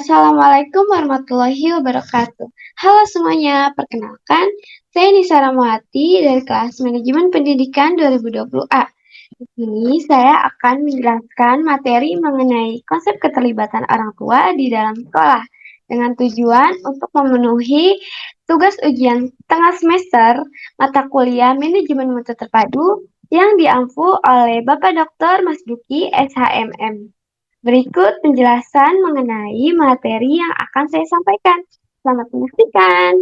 Assalamualaikum warahmatullahi wabarakatuh. Halo semuanya, perkenalkan, saya Nisa Ramawati dari kelas Manajemen Pendidikan 2020A. Di sini saya akan menjelaskan materi mengenai konsep keterlibatan orang tua di dalam sekolah dengan tujuan untuk memenuhi tugas ujian tengah semester mata kuliah Manajemen Mutu Terpadu yang diampu oleh Bapak Dr. Mas Duki SHMM. Berikut penjelasan mengenai materi yang akan saya sampaikan. Selamat menyaksikan.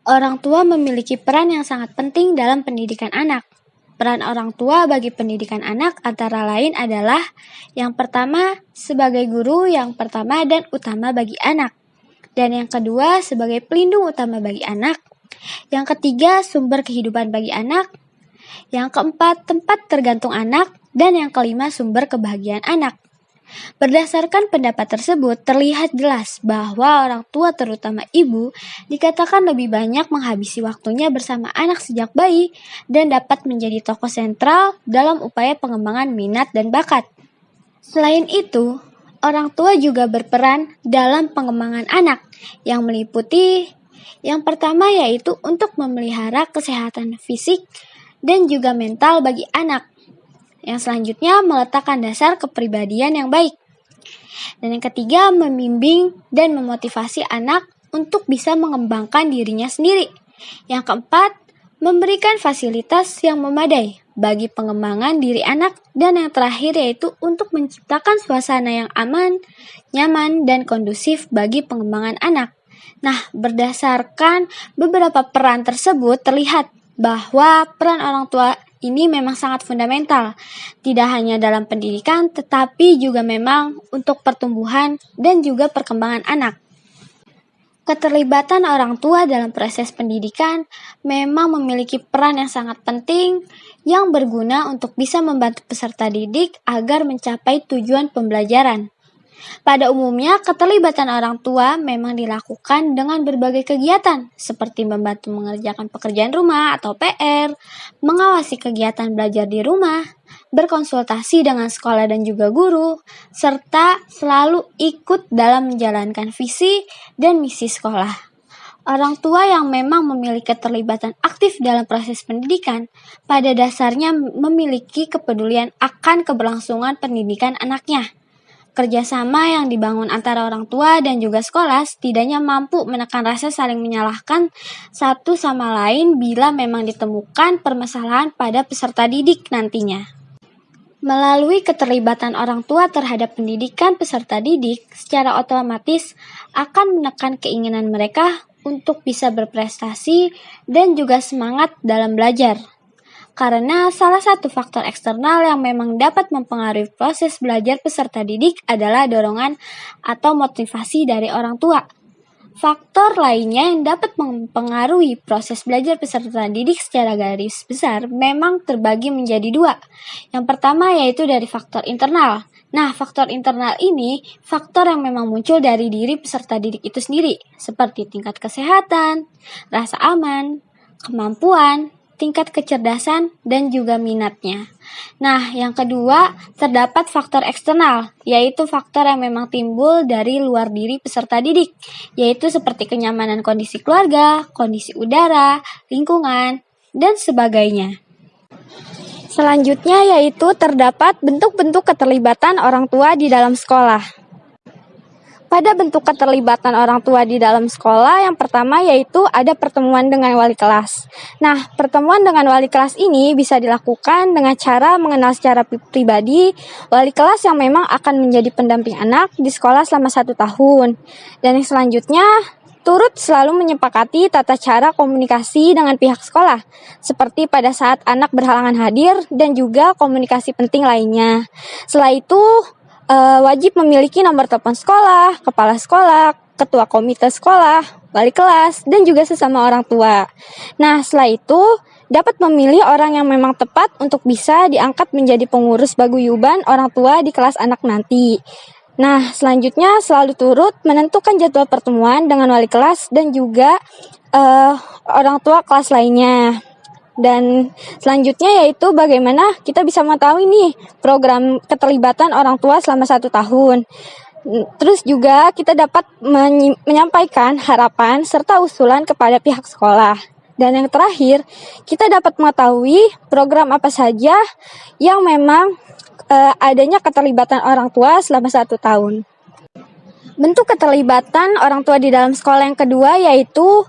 Orang tua memiliki peran yang sangat penting dalam pendidikan anak. Peran orang tua bagi pendidikan anak antara lain adalah yang pertama, sebagai guru yang pertama dan utama bagi anak. Dan yang kedua, sebagai pelindung utama bagi anak. Yang ketiga, sumber kehidupan bagi anak. Yang keempat, tempat tergantung anak. Dan yang kelima, sumber kebahagiaan anak. Berdasarkan pendapat tersebut, terlihat jelas bahwa orang tua terutama ibu dikatakan lebih banyak menghabisi waktunya bersama anak sejak bayi dan dapat menjadi tokoh sentral dalam upaya pengembangan minat dan bakat. Selain itu, orang tua juga berperan dalam pengembangan anak yang meliputi yang pertama yaitu untuk memelihara kesehatan fisik dan juga mental bagi anak. Yang selanjutnya meletakkan dasar kepribadian yang baik. Dan yang ketiga membimbing dan memotivasi anak untuk bisa mengembangkan dirinya sendiri. Yang keempat memberikan fasilitas yang memadai bagi pengembangan diri anak. Dan yang terakhir yaitu untuk menciptakan suasana yang aman, nyaman, dan kondusif bagi pengembangan anak. Nah, berdasarkan beberapa peran tersebut terlihat bahwa peran orang tua ini memang sangat fundamental, tidak hanya dalam pendidikan, tetapi juga memang untuk pertumbuhan dan juga perkembangan anak. Keterlibatan orang tua dalam proses pendidikan memang memiliki peran yang sangat penting yang berguna untuk bisa membantu peserta didik agar mencapai tujuan pembelajaran. Pada umumnya, keterlibatan orang tua memang dilakukan dengan berbagai kegiatan, seperti membantu mengerjakan pekerjaan rumah atau PR, mengawasi kegiatan belajar di rumah, berkonsultasi dengan sekolah dan juga guru, serta selalu ikut dalam menjalankan visi dan misi sekolah. Orang tua yang memang memiliki keterlibatan aktif dalam proses pendidikan, pada dasarnya memiliki kepedulian akan keberlangsungan pendidikan anaknya. Kerjasama yang dibangun antara orang tua dan juga sekolah setidaknya mampu menekan rasa saling menyalahkan satu sama lain bila memang ditemukan permasalahan pada peserta didik nantinya. Melalui keterlibatan orang tua terhadap pendidikan peserta didik, secara otomatis akan menekan keinginan mereka untuk bisa berprestasi dan juga semangat dalam belajar. Karena salah satu faktor eksternal yang memang dapat mempengaruhi proses belajar peserta didik adalah dorongan atau motivasi dari orang tua. Faktor lainnya yang dapat mempengaruhi proses belajar peserta didik secara garis besar memang terbagi menjadi dua. Yang pertama yaitu dari faktor internal. Nah, faktor internal ini faktor yang memang muncul dari diri peserta didik itu sendiri, seperti tingkat kesehatan, rasa aman, kemampuan, tingkat kecerdasan, dan juga minatnya. Nah, yang kedua, terdapat faktor eksternal, yaitu faktor yang memang timbul dari luar diri peserta didik, yaitu seperti kenyamanan kondisi keluarga, kondisi udara, lingkungan, dan sebagainya. Selanjutnya yaitu terdapat bentuk-bentuk keterlibatan orang tua di dalam sekolah. Pada bentuk keterlibatan orang tua di dalam sekolah, yang pertama yaitu ada pertemuan dengan wali kelas. Nah, pertemuan dengan wali kelas ini bisa dilakukan dengan cara mengenal secara pribadi wali kelas yang memang akan menjadi pendamping anak di sekolah selama 1 tahun. Dan yang selanjutnya, turut selalu menyepakati tata cara komunikasi dengan pihak sekolah, seperti pada saat anak berhalangan hadir dan juga komunikasi penting lainnya. Setelah itu, wajib memiliki nomor telepon sekolah, kepala sekolah, ketua komite sekolah, wali kelas, dan juga sesama orang tua. Nah, setelah itu dapat memilih orang yang memang tepat untuk bisa diangkat menjadi pengurus paguyuban orang tua di kelas anak nanti. Nah, selanjutnya selalu turut menentukan jadwal pertemuan dengan wali kelas dan juga orang tua kelas lainnya. Dan selanjutnya yaitu bagaimana kita bisa mengetahui nih program keterlibatan orang tua selama 1 tahun. Terus juga kita dapat menyampaikan harapan serta usulan kepada pihak sekolah. Dan yang terakhir, kita dapat mengetahui program apa saja yang memang adanya keterlibatan orang tua selama 1 tahun. Bentuk keterlibatan orang tua di dalam sekolah yang kedua yaitu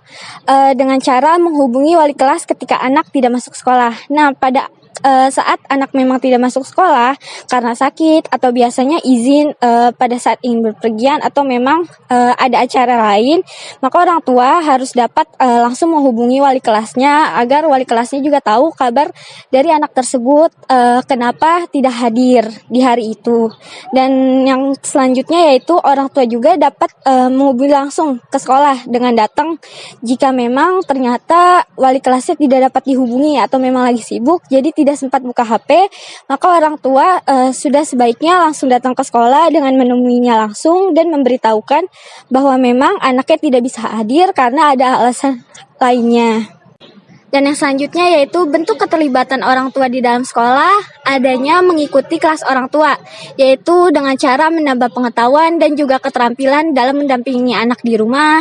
dengan cara menghubungi wali kelas ketika anak tidak masuk sekolah. Nah, pada saat anak memang tidak masuk sekolah karena sakit atau biasanya izin pada saat ingin berpergian atau memang ada acara lain, maka orang tua harus dapat langsung menghubungi wali kelasnya agar wali kelasnya juga tahu kabar dari anak tersebut kenapa tidak hadir di hari itu. Dan yang selanjutnya yaitu orang tua juga dapat menghubungi langsung ke sekolah dengan datang jika memang ternyata wali kelasnya tidak dapat dihubungi atau memang lagi sibuk, jadi tidak sempat buka HP, maka orang tua sudah sebaiknya langsung datang ke sekolah dengan menemuinya langsung dan memberitahukan bahwa memang anaknya tidak bisa hadir karena ada alasan lainnya. Dan yang selanjutnya yaitu bentuk keterlibatan orang tua di dalam sekolah adanya mengikuti kelas orang tua, yaitu dengan cara menambah pengetahuan dan juga keterampilan dalam mendampingi anak di rumah,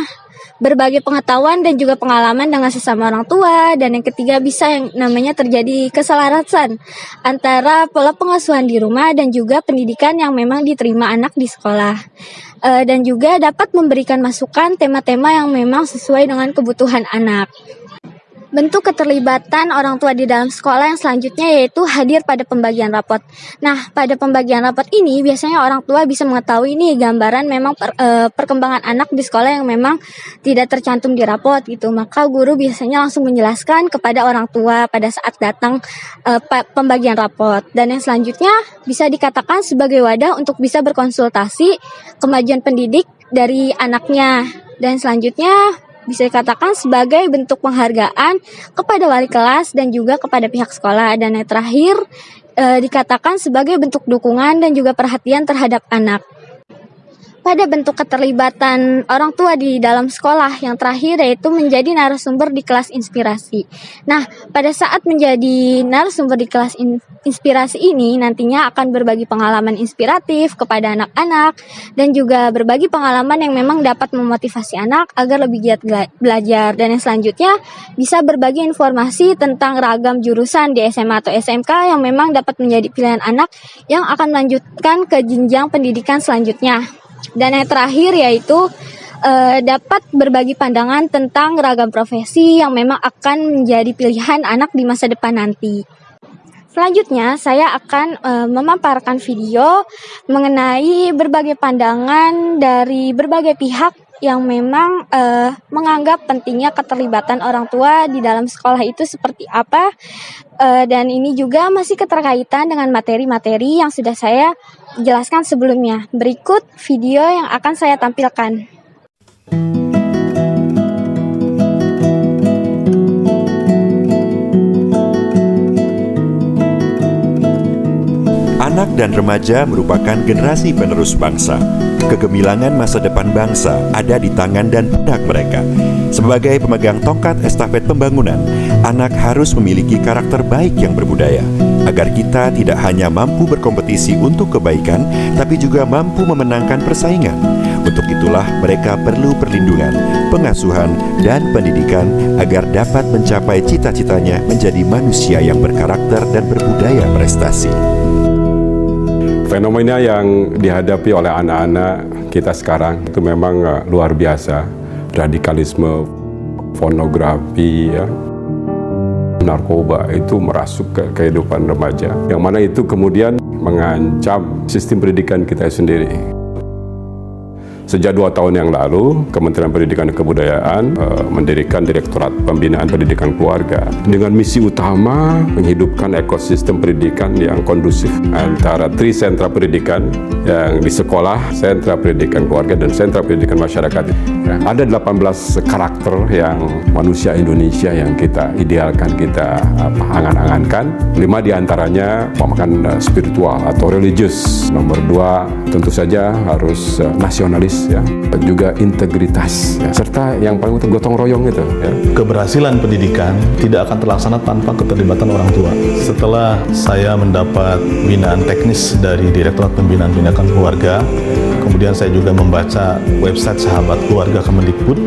berbagi pengetahuan dan juga pengalaman dengan sesama orang tua. Dan yang ketiga bisa yang namanya terjadi keselarasan antara pola pengasuhan di rumah dan juga pendidikan yang memang diterima anak di sekolah. Dan juga dapat memberikan masukan tema-tema yang memang sesuai dengan kebutuhan anak. Bentuk keterlibatan orang tua di dalam sekolah yang selanjutnya yaitu hadir pada pembagian rapot. Nah, pada pembagian rapot ini biasanya orang tua bisa mengetahui nih gambaran memang perkembangan anak di sekolah yang memang tidak tercantum di rapot gitu. Maka guru biasanya langsung menjelaskan kepada orang tua pada saat datang pembagian rapot. Dan yang selanjutnya bisa dikatakan sebagai wadah untuk bisa berkonsultasi kemajuan pendidik dari anaknya. Dan selanjutnya bisa dikatakan sebagai bentuk penghargaan kepada wali kelas dan juga kepada pihak sekolah. Dan yang terakhir dikatakan sebagai bentuk dukungan dan juga perhatian terhadap anak. Pada bentuk keterlibatan orang tua di dalam sekolah yang terakhir yaitu menjadi narasumber di kelas inspirasi. Nah, pada saat menjadi narasumber di kelas inspirasi ini nantinya akan berbagi pengalaman inspiratif kepada anak-anak dan juga berbagi pengalaman yang memang dapat memotivasi anak agar lebih giat belajar. Dan yang selanjutnya bisa berbagi informasi tentang ragam jurusan di SMA atau SMK yang memang dapat menjadi pilihan anak yang akan melanjutkan ke jenjang pendidikan selanjutnya. Dan yang terakhir yaitu dapat berbagi pandangan tentang ragam profesi yang memang akan menjadi pilihan anak di masa depan nanti. Selanjutnya saya akan memaparkan video mengenai berbagai pandangan dari berbagai pihak yang memang menganggap pentingnya keterlibatan orang tua di dalam sekolah itu seperti apa. Dan ini juga masih keterkaitan dengan materi-materi yang sudah saya jelaskan sebelumnya. Berikut video yang akan saya tampilkan. Anak dan remaja merupakan generasi penerus bangsa. Kegemilangan masa depan bangsa ada di tangan dan pundak mereka. Sebagai pemegang tongkat estafet pembangunan, anak harus memiliki karakter baik yang berbudaya, agar kita tidak hanya mampu berkompetisi untuk kebaikan, tapi juga mampu memenangkan persaingan. Untuk itulah mereka perlu perlindungan, pengasuhan, dan pendidikan agar dapat mencapai cita-citanya menjadi manusia yang berkarakter dan berbudaya prestasi. Fenomena yang dihadapi oleh anak-anak kita sekarang itu memang luar biasa. Radikalisme, pornografi, narkoba itu merasuk ke kehidupan remaja. Yang mana itu kemudian mengancam sistem pendidikan kita sendiri. Sejak 2 tahun yang lalu, Kementerian Pendidikan dan Kebudayaan mendirikan Direktorat Pembinaan Pendidikan Keluarga dengan misi utama menghidupkan ekosistem pendidikan yang kondusif antara 3 sentra pendidikan yang di sekolah, sentra pendidikan keluarga, dan sentra pendidikan masyarakat. Ada 18 karakter yang manusia Indonesia yang kita idealkan, kita angan-angankan. 5 diantaranya pemakan spiritual atau religius. Nomor 2 tentu saja harus nasionalis etis, ya, juga integritas, ya, serta yang paling penting gotong royong itu. Ya. Keberhasilan pendidikan tidak akan terlaksana tanpa keterlibatan orang tua. Setelah saya mendapat binaan teknis dari Direktorat Pembinaan Pendidikan Keluarga, kemudian saya juga membaca website Sahabat Keluarga Kemendikbud,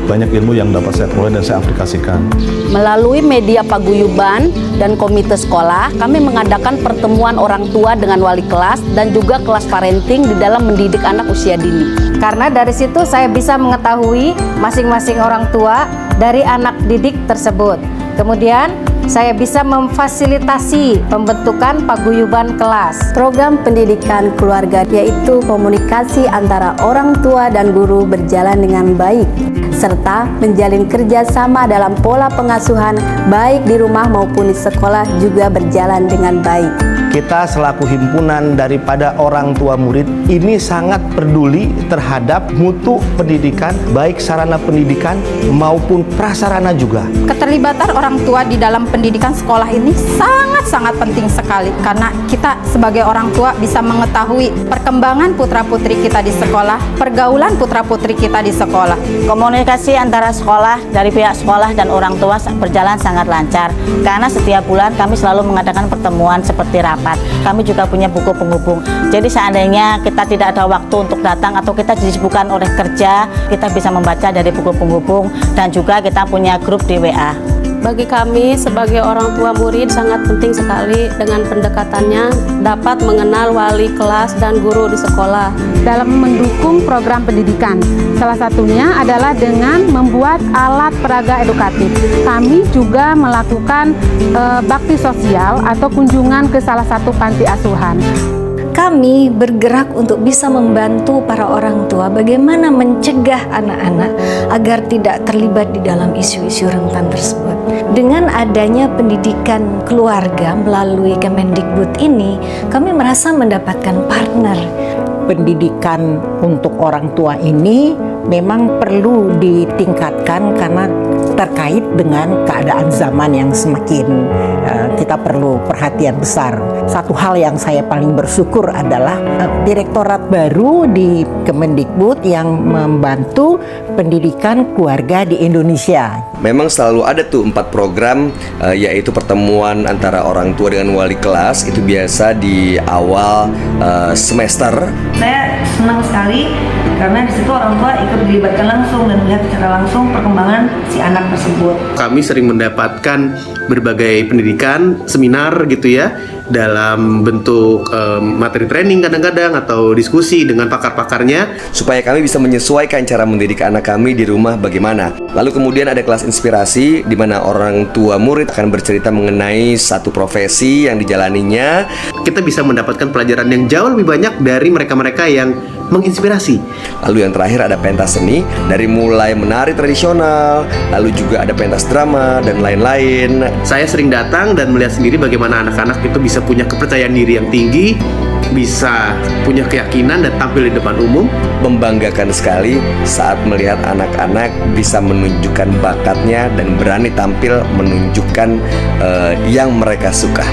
banyak ilmu yang dapat saya peroleh dan saya aplikasikan. Melalui media paguyuban dan komite sekolah, kami mengadakan pertemuan orang tua dengan wali kelas dan juga kelas parenting di dalam mendidik anak usia dini. Karena dari situ saya bisa mengetahui masing-masing orang tua dari anak didik tersebut. Kemudian saya bisa memfasilitasi pembentukan paguyuban kelas. Program pendidikan keluarga yaitu komunikasi antara orang tua dan guru berjalan dengan baik, serta menjalin kerjasama dalam pola pengasuhan baik di rumah maupun di sekolah juga berjalan dengan baik. Kita selaku himpunan daripada orang tua murid ini sangat peduli terhadap mutu pendidikan, baik sarana pendidikan maupun prasarana juga. Keterlibatan orang tua di dalam pendidikan sekolah ini sangat-sangat penting sekali, karena kita sebagai orang tua bisa mengetahui perkembangan putra-putri kita di sekolah, pergaulan putra-putri kita di sekolah. Komunikasi antara sekolah, dari pihak sekolah dan orang tua berjalan sangat lancar, karena setiap bulan kami selalu mengadakan pertemuan seperti rapat. Kami juga punya buku penghubung. Jadi seandainya kita tidak ada waktu untuk datang atau kita disibukkan oleh kerja, kita bisa membaca dari buku penghubung, dan juga kita punya grup di WA. Bagi kami sebagai orang tua murid sangat penting sekali dengan pendekatannya dapat mengenal wali kelas dan guru di sekolah dalam mendukung program pendidikan. Salah satunya adalah dengan membuat alat peraga edukatif. Kami juga melakukan bakti sosial atau kunjungan ke salah satu panti asuhan. Kami bergerak untuk bisa membantu para orang tua bagaimana mencegah anak-anak agar tidak terlibat di dalam isu-isu rentan tersebut. Dengan adanya pendidikan keluarga melalui Kemendikbud ini, kami merasa mendapatkan partner. Pendidikan untuk orang tua ini memang perlu ditingkatkan karena terkait dengan keadaan zaman yang semakin kita perlu perhatian besar. Satu hal yang saya paling bersyukur adalah direktorat baru di Kemendikbud yang membantu pendidikan keluarga di Indonesia. Memang selalu ada tuh 4 program, yaitu pertemuan antara orang tua dengan wali kelas, itu biasa di awal semester. Saya senang sekali karena di situ orang tua ikut dilibatkan langsung dan melihat secara langsung perkembangan si anak tersebut. Kami sering mendapatkan berbagai pendidikan, seminar gitu ya, dalam bentuk materi training kadang-kadang atau diskusi dengan pakar-pakarnya, supaya kami bisa menyesuaikan cara mendidik anak kami di rumah bagaimana. Lalu kemudian ada kelas inspirasi di mana orang tua murid akan bercerita mengenai satu profesi yang dijalaninya. Kita bisa mendapatkan pelajaran yang jauh lebih banyak dari mereka-mereka yang menginspirasi. Lalu yang terakhir ada pentas seni, dari mulai menari tradisional, lalu juga ada pentas drama dan lain-lain. Saya sering datang dan melihat sendiri bagaimana anak-anak itu bisa punya kepercayaan diri yang tinggi, bisa punya keyakinan dan tampil di depan umum. Membanggakan sekali saat melihat anak-anak bisa menunjukkan bakatnya dan berani tampil menunjukkan yang mereka suka.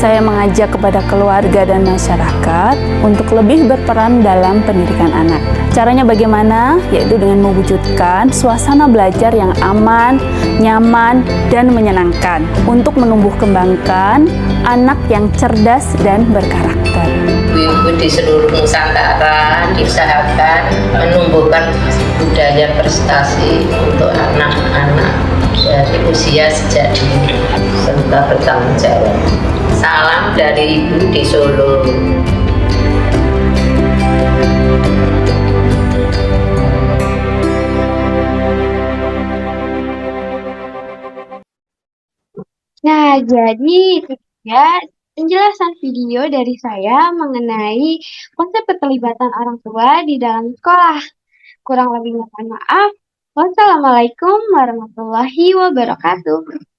Saya mengajak kepada keluarga dan masyarakat untuk lebih berperan dalam pendidikan anak. Caranya bagaimana? Yaitu dengan mewujudkan suasana belajar yang aman, nyaman, dan menyenangkan untuk menumbuh kembangkan anak yang cerdas dan berkarakter. Ibu di seluruh Nusantara diusahakan menumbuhkan budaya prestasi untuk anak-anak dari usia sejak dini serta bertanggung jawab. Salam dari Ibu di Solo. Nah, jadi itu ya penjelasan video dari saya mengenai konsep keterlibatan orang tua di dalam sekolah. Kurang lebihnya mohon maaf. Wassalamualaikum warahmatullahi wabarakatuh.